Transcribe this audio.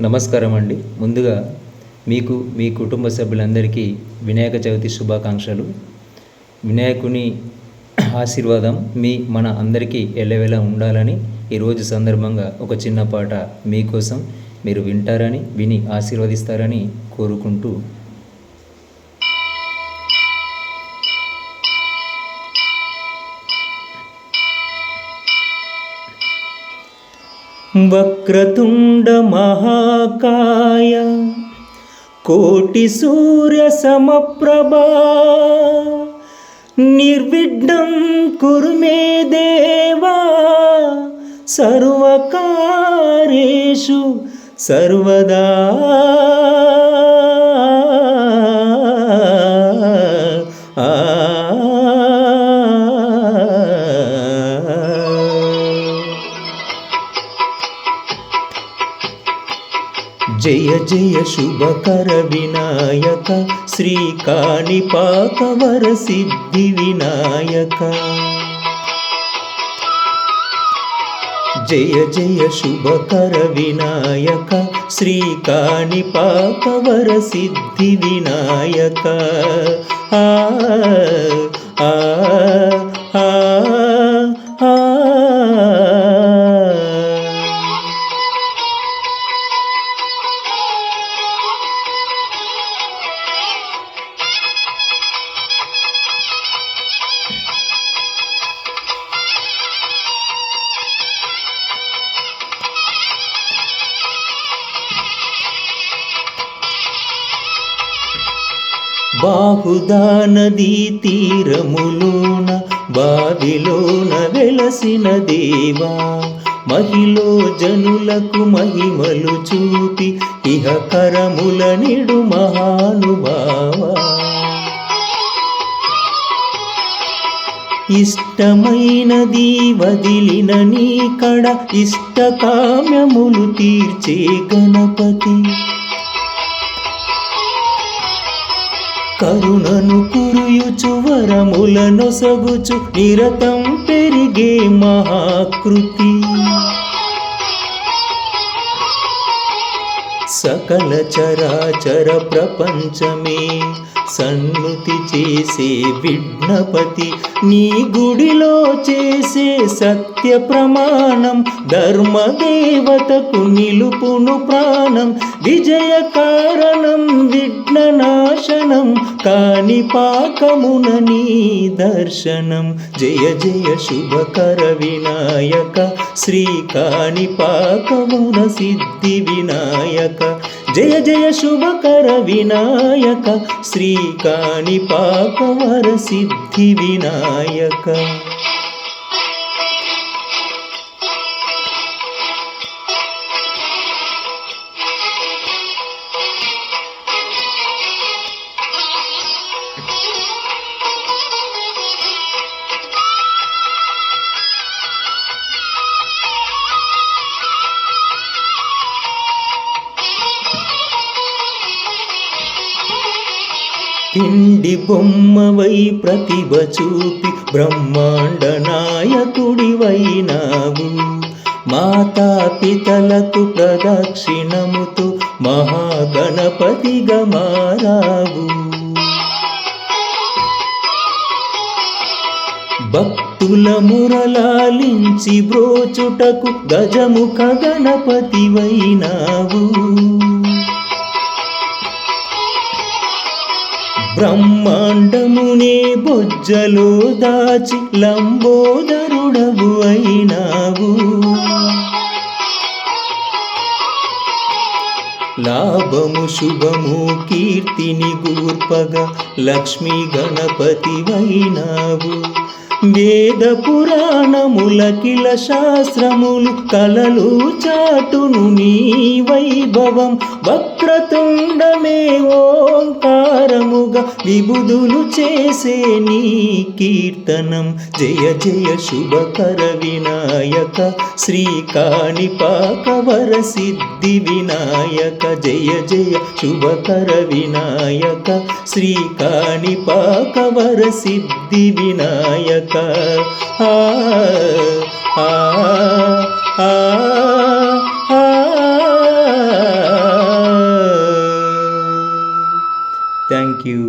నమస్కారం అండి. ముందుగా మీకు మీ కుటుంబ సభ్యులందరికీ వినాయక చవితి శుభాకాంక్షలు. వినాయకుని ఆశీర్వాదం మన అందరికీ ఎల్లవేళలా ఉండాలని ఈరోజు సందర్భంగా ఒక చిన్న పాట మీకోసం మీరు విని ఆశీర్వదిస్తారని కోరుకుంటూ, వక్రతుండ మహాకాయ కోటి సూర్య సమప్రభా నిర్విఘ్నం కురు మే దేవా సర్వకార్యేషు సర్వదా. జయ జయ శుభకర వినాయక శ్రీ కాణిపాకవర సిద్ధి వినాయక. జయ జయ శుభకర వినాయక శ్రీ కాణిపాకవర సిద్ధి వినాయక. ఆ ఆ ఆ ఆ బాహుదా నదీ తీరములోన బావిలోన వెలసిన దేవా, మహిలో జనులకు మహిమలు చూపి ఇహకరముల నిడు మహానుభావా. ఇష్టమైనది వదిలిన నీ కడ ఇష్టకామ్యములు తీర్చే గణపతి, కరుణను కురుయుచు వరములను సగుచు నిరతం పెరిగే మహాకృతి. సకల చరాచర ప్రపంచమే సన్నుతి చేసే విఘ్నపతి, నీ గుడిలో చేసే సత్య ప్రమాణం ధర్మదేవతకు నిలుపును ప్రాణం. విజయ కారణం విఘ్ననాశనం కాణిపాకమున నీ దర్శనం. జయ జయ శుభకర వినాయక శ్రీ కాణిపాకమున సిద్ధి వినాయక. జయ జయ శుభకర వినాయక శ్రీ కాణిపాకవర సిద్ధి వినాయక. పిండి బొమ్మవై ప్రతిభ చూపి బ్రహ్మాండ నాయకుడివైనావు, మాతా పితలకు ప్రదక్షిణముతో మహాగణపతిగా మారావు. భక్తుల మురళాలించి బ్రోచుటకు గజముఖ గణపతివైనావు. బ్రహ్మాండమునే బొజ్జలో దాచి లంబోదరుడవు అయినావు. లాభము శుభము కీర్తిని గూర్పగా లక్ష్మీ గణపతివైనావు. వేద పురాణములకిల శాస్త్రములు కలలు చాటును నీ వైభవం. వక్రతుండమే ఓంకారముగా విబుధులు చేసే నీ కీర్తనం. జయ జయ శుభకర వినాయక శ్రీ కాణిపాకవర సిద్ధి వినాయక. జయ జయ శుభకర వినాయక శ్రీ కాణిపాకవర సిద్ధి వినాయక. ఆ ఆ ఆ ఆ థ్యాంక్ యూ.